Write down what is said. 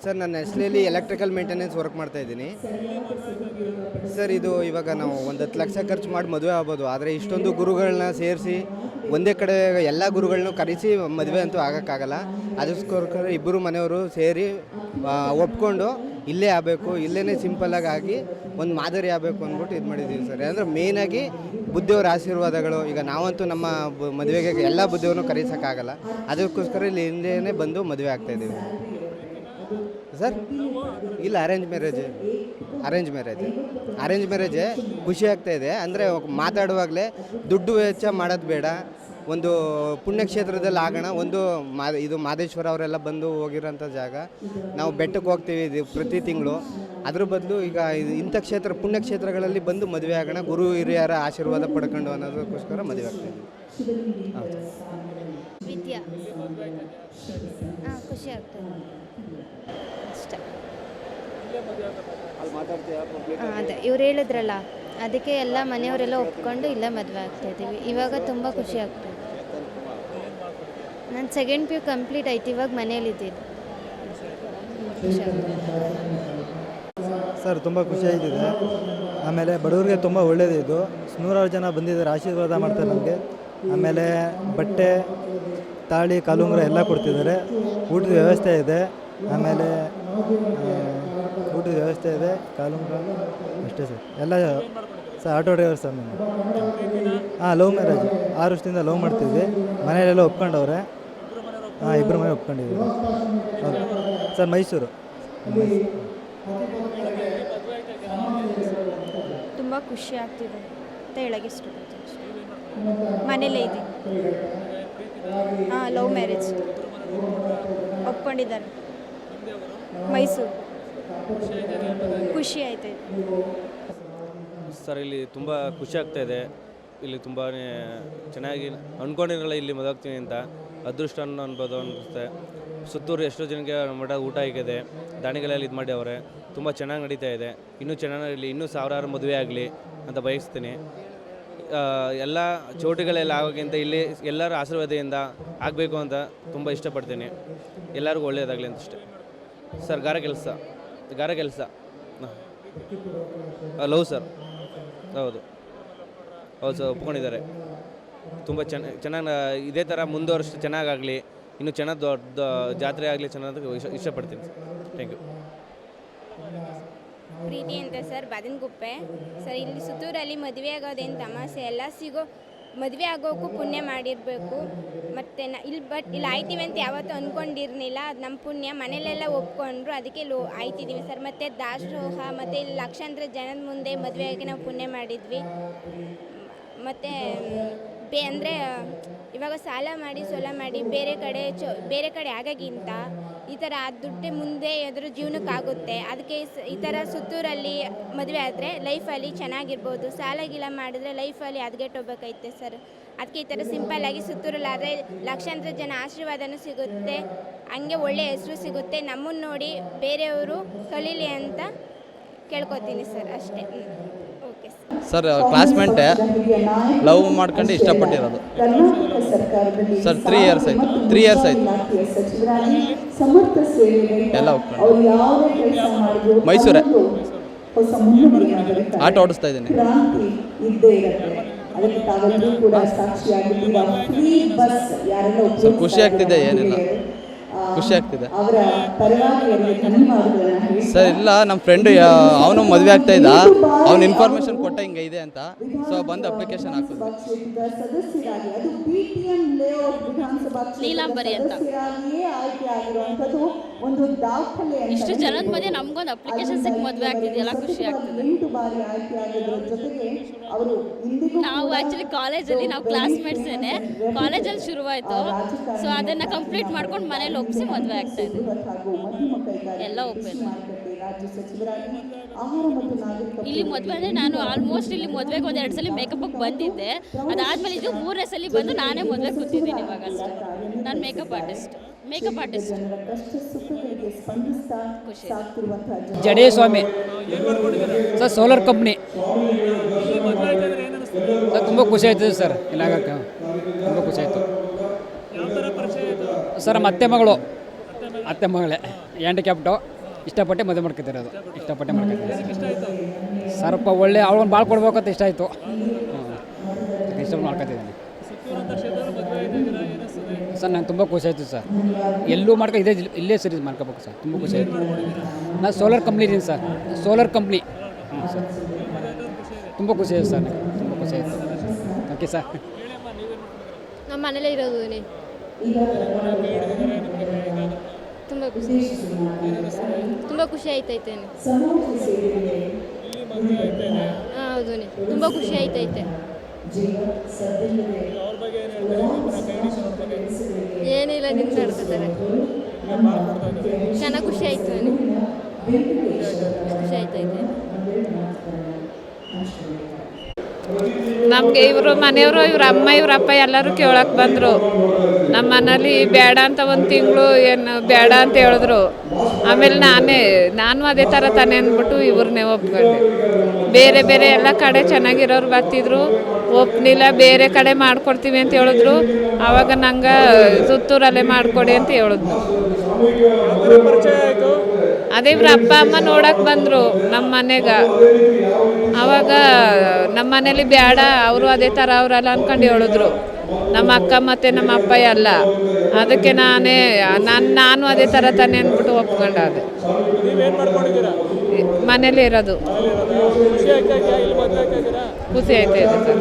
Sir ನಾನು ಎಸ್ಲೇಲಿ electrical maintenance work ಮಾಡ್ತಾಯಿದ್ದೀನಿ sir. ಇದು ಇವಾಗ ನಾವು 10 ಲಕ್ಷ ಖರ್ಚು ಮಾಡಿ ಮದುವೆ ಆಗ್ಬೋದು, ಆದರೆ ಇಷ್ಟೊಂದು ಗುರುಗಳನ್ನ ಸೇರಿಸಿ ಒಂದೇ ಕಡೆ ಎಲ್ಲ ಗುರುಗಳನ್ನೂ ಕರೆಸಿ ಮದುವೆ ಅಂತೂ ಆಗೋಕ್ಕಾಗಲ್ಲ. ಅದಕ್ಕೋಸ್ಕರ ಇಬ್ಬರು ಮನೆಯವರು ಸೇರಿ ಒಪ್ಕೊಂಡು ಇಲ್ಲೇ ಆಗಬೇಕು, ಇಲ್ಲೇ ಸಿಂಪಲ್ಲಾಗಿ ಆಗಿ ಒಂದು ಮಾದರಿ ಆಗಬೇಕು ಅಂದ್ಬಿಟ್ಟು ಇದು ಮಾಡಿದ್ದೀವಿ ಸರ್. ಅಂದರೆ ಮೇಯ್ನಾಗಿ ಬುದ್ಧಿಯವರ ಆಶೀರ್ವಾದಗಳು. ಈಗ ನಾವಂತೂ ನಮ್ಮ ಮದುವೆಗೆ ಎಲ್ಲ ಬುದ್ಧಿಯವ್ರನ್ನೂ ಕರೆಸೋಕ್ಕಾಗಲ್ಲ, ಅದಕ್ಕೋಸ್ಕರ ಇಲ್ಲಿ ಹಿಂದೆಯೇ ಬಂದು ಮದುವೆ ಆಗ್ತಾಯಿದ್ದೀವಿ ಸರ್. ಇಲ್ಲ ಅರೇಂಜ್ ಮ್ಯಾರೇಜೇ ಖುಷಿ ಆಗ್ತಾಯಿದೆ. ಅಂದರೆ ಮಾತಾಡುವಾಗಲೇ ದುಡ್ಡು ವೆಚ್ಚ ಮಾಡೋದು ಬೇಡ, ಒಂದು ಪುಣ್ಯಕ್ಷೇತ್ರದಲ್ಲಿ ಆಗೋಣ. ಇದು ಮಾದೇಶ್ವರ ಅವರೆಲ್ಲ ಬಂದು ಹೋಗಿರೋಂಥ ಜಾಗ. ನಾವು ಬೆಟ್ಟಕ್ಕೆ ಹೋಗ್ತೀವಿ ಇದು ಪ್ರತಿ ತಿಂಗಳು. ಅದ್ರ ಬದಲು ಈಗ ಇಂಥ ಪುಣ್ಯಕ್ಷೇತ್ರಗಳಲ್ಲಿ ಬಂದು ಮದುವೆ ಆಗೋಣ, ಗುರು ಹಿರಿಯರ ಆಶೀರ್ವಾದ ಪಡ್ಕೊಂಡು ಅನ್ನೋದಕ್ಕೋಸ್ಕರ ಮದುವೆ ಆಗ್ತಾಯಿದ್ವಿ. ಹೌದು ವಿದ್ಯಾ ಖುಷಿ ಆಗ್ತದೆ ಅಷ್ಟೇ. ಅದೇ ಇವ್ರು ಹೇಳಿದ್ರಲ್ಲ, ಅದಕ್ಕೆ ಎಲ್ಲ ಮನೆಯವರೆಲ್ಲ ಒಪ್ಕೊಂಡು ಇಲ್ಲೇ ಮದುವೆ ಆಗ್ತಾಯಿದ್ದೀವಿ. ಇವಾಗ ತುಂಬ ಖುಷಿ ಆಗ್ತದೆ. ನಾನು 2nd PU ಕಂಪ್ಲೀಟ್ ಆಯ್ತು, ಇವಾಗ ಮನೇಲಿದ್ದೀನಿ. ಖುಷಿ ಆಗ್ತದೆ ಸರ್. ತುಂಬ ಖುಷಿ ಆಯ್ತಿದೆ. ಆಮೇಲೆ ಬಡವರಿಗೆ ತುಂಬ ಒಳ್ಳೆಯದಿದ್ದು, 100 ಜನ ಬಂದಿದ್ದಾರೆ, ಆಶೀರ್ವಾದ ಮಾಡ್ತಾರೆ ನಮಗೆ. ಆಮೇಲೆ ಬಟ್ಟೆ, ತಾಳಿ, ಕಾಲುಂಗುರ ಎಲ್ಲ ಕೊಡ್ತಿದ್ದಾರೆ. ಊಟದ ವ್ಯವಸ್ಥೆ ಇದೆ. ಆಮೇಲೆ ಊಟದ ವ್ಯವಸ್ಥೆ ಇದೆ, ಕಾಲುಂಗುರ ಅಷ್ಟೇ ಸರ್. ಎಲ್ಲ ಸರ್ ಆಟೋ ಡ್ರೈವರ್ ಸರ್ ನಾನು. ಲವ್ ಮ್ಯಾರೇಜ್ 6 ವರ್ಷದಿಂದ ಲವ್ ಮಾಡ್ತಿದ್ವಿ. ಮನೆಯಲ್ಲೆಲ್ಲ ಒಪ್ಕೊಂಡವ್ರೆ. ಇಬ್ಬರು ಮನೆ ಒಪ್ಕೊಂಡಿದ್ದೀವಿ. ಹೌದು ಸರ್, ಮೈಸೂರು. ತುಂಬ ಖುಷಿ ಆಗ್ತಿದೆ ಅಂತ ಹೇಳೋಕ್ಕೆ ಇಷ್ಟಪಡ್ತೀನಿ. ಮನೇಲೇ ಇದ್ದೀನಿ. ಲವ್ ಮ್ಯಾರೇಜ್ ಒಪ್ಕೊಂಡಿದ್ದಾರೆ. ಮೈಸೂರು. ಖುಷಿ ಆಯ್ತು ಸರ್. ಇಲ್ಲಿ ತುಂಬ ಖುಷಿ ಆಗ್ತಾಯಿದೆ. ಇಲ್ಲಿ ತುಂಬಾ ಚೆನ್ನಾಗಿ ಅಂದ್ಕೊಂಡಿರಲ್ಲ ಇಲ್ಲಿ ಮದುವಾಗ್ತೀನಿ ಅಂತ. ಅದೃಷ್ಟ ಅನ್ಬೋದು ಅನಿಸುತ್ತೆ. ಸುತ್ತೂರು ಎಷ್ಟೋ ಜನಕ್ಕೆ ಮಠ ಊಟ ಆಗಿದೆ, ದಾನಿಗಳೆಲ್ಲ ಇದು ಮಾಡಿ ಅವರೇ. ತುಂಬ ಚೆನ್ನಾಗಿ ನಡೀತಾ ಇದೆ. ಇನ್ನೂ ಚೆನ್ನಾಗಿ ಇಲ್ಲಿ ಇನ್ನೂ ಸಾವಿರಾರು ಮದುವೆ ಆಗಲಿ ಅಂತ ಬಯಸ್ತೀನಿ. ಎಲ್ಲ ಚೋಟಿಗಳೆಲ್ಲ ಆಗೋಕ್ಕಿಂತ ಇಲ್ಲಿ ಎಲ್ಲರ ಆಶೀರ್ವಾದದಿಂದ ಆಗಬೇಕು ಅಂತ ತುಂಬ ಇಷ್ಟಪಡ್ತೀನಿ. ಎಲ್ಲರಿಗೂ ಒಳ್ಳೆಯದಾಗಲಿ ಅಂತ ಅಷ್ಟೇ ಸರ್. ಗಾರ ಕೆಲಸ ಲವ್ ಸರ್. ಹೌದು ಸರ್, ಒಪ್ಕೊಂಡಿದ್ದಾರೆ. ತುಂಬ ಚೆನ್ನಾಗಿ ಇದೇ ಥರ ಮುಂದುವರಿಸಿ ಚೆನ್ನಾಗಾಗಲಿ, ಇನ್ನೂ ಚೆನ್ನಾಗಿ ದೊಡ್ಡ ಜಾತ್ರೆ ಆಗಲಿ ಚೆನ್ನಾಗಿ ಇಷ್ಟಪಡ್ತೀನಿ ಸರ್. Thank you. ಪ್ರೀತಿ ಅಂತ ಸರ್, ಬದನಗುಪ್ಪೆ ಸರ್. ಇಲ್ಲಿ ಸುತ್ತೂರಲ್ಲಿ ಮದುವೆ ಆಗೋದೇನು ತಮಾಷೆ ಎಲ್ಲ ಮದುವೆ ಆಗೋಕ್ಕೂ ಪುಣ್ಯ ಮಾಡಿರಬೇಕು. ಮತ್ತು ಇಲ್ಲಿ ಆಯ್ತೀವಿ ಅಂತ ಯಾವತ್ತೂ ಅಂದ್ಕೊಂಡಿರಲಿಲ್ಲ. ಅದು ನಮ್ಮ ಪುಣ್ಯ. ಮನೇಲೆಲ್ಲ ಒಪ್ಕೊಂಡ್ರು, ಅದಕ್ಕೆ ಆಯ್ತಿದ್ದೀವಿ ಸರ್. ಮತ್ತು ದಾಸೋಹ ಮತ್ತು ಇಲ್ಲಿ ಲಕ್ಷಾಂತರ ಜನದ ಮುಂದೆ ಮದುವೆಯಾಗಿ ನಾವು ಪುಣ್ಯ ಮಾಡಿದ್ವಿ. ಮತ್ತು ಅಂದರೆ ಇವಾಗ ಸಾಲ ಮಾಡಿ ಬೇರೆ ಕಡೆ ಆಗೋಕ್ಕಿಂತ ಈ ಥರ ದುಡ್ಡು ಮುಂದೆ ಎದುರು ಜೀವನಕ್ಕಾಗುತ್ತೆ. ಅದಕ್ಕೆ ಈ ಥರ ಸುತ್ತೂರಲ್ಲಿ ಮದುವೆ ಆದರೆ ಲೈಫಲ್ಲಿ ಚೆನ್ನಾಗಿರ್ಬೋದು. ಸಾಲ ಗೀಲ ಮಾಡಿದ್ರೆ ಲೈಫಲ್ಲಿ ಹದಗೆಟ್ಟೋಗ್ಬೇಕೈತೆ ಸರ್. ಅದಕ್ಕೆ ಈ ಥರ ಸಿಂಪಲ್ಲಾಗಿ ಸುತ್ತೂರಲ್ಲಾದರೆ ಲಕ್ಷಾಂತರ ಜನ ಆಶೀರ್ವಾದನೂ ಸಿಗುತ್ತೆ, ಹಂಗೆ ಒಳ್ಳೆ ಹೆಸರು ಸಿಗುತ್ತೆ. ನಮ್ಮನ್ನು ನೋಡಿ ಬೇರೆಯವರು ಕಲೀಲಿ ಅಂತ ಕೇಳ್ಕೊತೀನಿ ಸರ್, ಅಷ್ಟೇ. Okay sir. ಕ್ಲಾಸ್ಮೇಟೇ ಲವ್ ಮಾಡ್ಕೊಂಡು ಇಷ್ಟಪಟ್ಟಿರೋದು ಸರ್. 3 ಇಯರ್ಸ್ ಆಯಿತು. ಎಲ್ಲ ಒಪ್ಕೊಂಡು ಮೈಸೂರೇ ಆಟೋ ಓಡಿಸ್ತಾ ಇದ್ದೀನಿ. ಸರ್ ಖುಷಿ ಆಗ್ತಿದೆ, ಏನಿಲ್ಲ ಖುಷಿ ಆಗ್ತಿದೆ ಸರ್. ಇಲ್ಲ, ನಮ್ಮ ಫ್ರೆಂಡು ಅವನು ಮದುವೆ ಆಗ್ತಾ ಇದ್ದ, ಅವ್ನು ಇನ್ಫಾರ್ಮೇಷನ್ ಕೊಟ್ಟ ಹಿಂಗೆ ಇದೆ ಅಂತ. ಸೊ ಬಂದು ಅಪ್ಲಿಕೇಶನ್ ಹಾಕಿದ್ವಿ. ನೀಲಾಂಬರಿ ಅಂತ. ಇಷ್ಟು ಜನದ ಮಧ್ಯೆ ನಮಗೊಂದು ಅಪ್ಲಿಕೇಶನ್ ಸಿಕ್ಕಿ ಮದುವೆ ಆಗ್ತಿದೆಯಲ್ಲ, ಖುಷಿ ಆಗ್ತದೆ. ನಾವು ಆ್ಯಕ್ಚುಲಿ ಕಾಲೇಜಲ್ಲಿ ನಾವು ಕ್ಲಾಸ್ಮೇಟ್ಸೇನೆ. ಕಾಲೇಜಲ್ಲಿ ಶುರುವಾಯಿತು. ಸೊ ಅದನ್ನು ಕಂಪ್ಲೀಟ್ ಮಾಡ್ಕೊಂಡು ಮನೇಲಿ ಒಪ್ಪಿಸಿ ಮದುವೆ ಆಗ್ತಾ ಇದೆ. ಎಲ್ಲ ಒಪ್ಪಿದೆ. ಇಲ್ಲಿ ಮದುವೆ ಅಂದರೆ ನಾನು ಆಲ್ಮೋಸ್ಟ್ ಇಲ್ಲಿ ಮದುವೆಗೆ 1-2 ಸಲ ಮೇಕಪ್ಗೆ ಬಂದಿದ್ದೆ. ಅದಾದಮೇಲೆ ಇದು 3ನೇ ಸಲ ಬಂದು ನಾನೇ ಮದುವೆ ಕೂತಿದ್ದೀನಿ ಇವಾಗ ಅಷ್ಟೇ. ನಾನು ಮೇಕಪ್ ಆರ್ಟಿಸ್ಟ್. ಖುಷಿ. ಜಡೇ ಸ್ವಾಮಿ ಸರ್, ಸೋಲಾರ್ ಕಂಪ್ನಿ ಸರ್. ತುಂಬ ಖುಷಿ ಆಯ್ತದೆ ಸರ್. ಇಲ್ಲ ತುಂಬ ಖುಷಿ ಆಯಿತು ಸರ್. ನಮ್ಮ ಅತ್ತೆ ಮಗಳೇ ಹ್ಯಾಂಡಿಕ್ಯಾಪ್ಟು ಇಷ್ಟಪಟ್ಟೆ ಮದುವೆ ಮಾಡ್ಕೊತಿರೋದು. ಇಷ್ಟಪಟ್ಟೆ ಮಾಡ್ಕೊತೀನಿ ಸ್ವಲ್ಪ ಒಳ್ಳೆ ಅವಳನ್ನು ಭಾಳ ಕೊಡ್ಬೇಕಂತ ಇಷ್ಟ ಆಯಿತು. ಇಷ್ಟ ಮಾಡ್ಕೊತಿದ್ದೀನಿ ಸರ್. ನಂಗೆ ತುಂಬ ಖುಷಿ ಆಯಿತು ಸರ್. ಎಲ್ಲೂ ಇಲ್ಲೇ ಸರಿ ಮಾಡ್ಕೋಬೇಕು ಸರ್. ತುಂಬ ಖುಷಿ ಆಯಿತು. ನಾನು ಸೋಲಾರ್ ಕಂಪ್ನಿ ಇದ್ದೀನಿ ಸರ್. Solar company. ಹ್ಞೂ ಸರ್. ತುಂಬ ಖುಷಿ ಆಯಿತು ಸರ್. ನನಗೆ ತುಂಬ ಖುಷಿ ಆಯಿತು. Okay sir. ನಮ್ಮ ಮನೇಲೇ ಇರೋದು ತುಂಬ ಖುಷಿ ತುಂಬ ಖುಷಿ ಆಯ್ತೈತೇನೆ. ಹಾಂ ಹೌದು ತುಂಬ ಖುಷಿ ಆಯ್ತೈತೆ. ಏನಿಲ್ಲ ನಿಂತು ನಡ್ಕೊತಾರೆ. ಚೆನ್ನಾಗಿ ಖುಷಿ ಆಯಿತು. ಖುಷಿ ಆಯ್ತೈತೆ. ನಮಗೆ ಇವರು ಮನೆಯವರು ಇವ್ರ ಅಮ್ಮ ಇವ್ರ ಅಪ್ಪ ಎಲ್ಲರೂ ಕೇಳಕ್ಕೆ ಬಂದರು. ನಮ್ಮ ಮನೇಲಿ ಬೇಡ ಅಂತ ಒಂದು ತಿಂಗಳು ಏನು ಬೇಡ ಅಂತ ಹೇಳಿದ್ರು. ಆಮೇಲೆ ನಾನು ಅದೇ ಥರ ತಾನೇ ಅಂದ್ಬಿಟ್ಟು ಇವ್ರನ್ನೇ ಒಪ್ಕೊಂಡೆ. ಬೇರೆ ಬೇರೆ ಎಲ್ಲ ಕಡೆ ಚೆನ್ನಾಗಿರೋರು ಬರ್ತಿದ್ರು, ಒಪ್ಪಲಿಲ್ಲ. ಬೇರೆ ಕಡೆ ಮಾಡಿಕೊಡ್ತೀವಿ ಅಂತ ಹೇಳಿದ್ರು. ಆವಾಗ ನಂಗೆ ಸುತ್ತೂರಲ್ಲೇ ಮಾಡಿಕೊಡಿ ಅಂತ ಹೇಳಿದ್ರು. ಅದೇ ಇವ್ರ ಅಪ್ಪ ಅಮ್ಮ ನೋಡಕ್ಕೆ ಬಂದರು ನಮ್ಮ ಮನೆಗೆ. ಆವಾಗ ನಮ್ಮ ಮನೇಲಿ ಬೇಡ, ಅವರು ಅದೇ ಥರ ಅವರಲ್ಲ ಅಂದ್ಕೊಂಡು ಹೇಳಿದ್ರು. ನಮ್ಮ ಅಕ್ಕ ಮತ್ತು ನಮ್ಮ ಅಪ್ಪ ಎಲ್ಲ. ಅದಕ್ಕೆ ನಾನು ಅದೇ ಥರ ತಾನೇ ಅಂದ್ಬಿಟ್ಟು ಒಪ್ಕೊಂಡಾದೆ. ಮನೇಲಿ ಇರೋದು ಖುಷಿ ಆಯ್ತಾ ಇದೆ ಸರ್.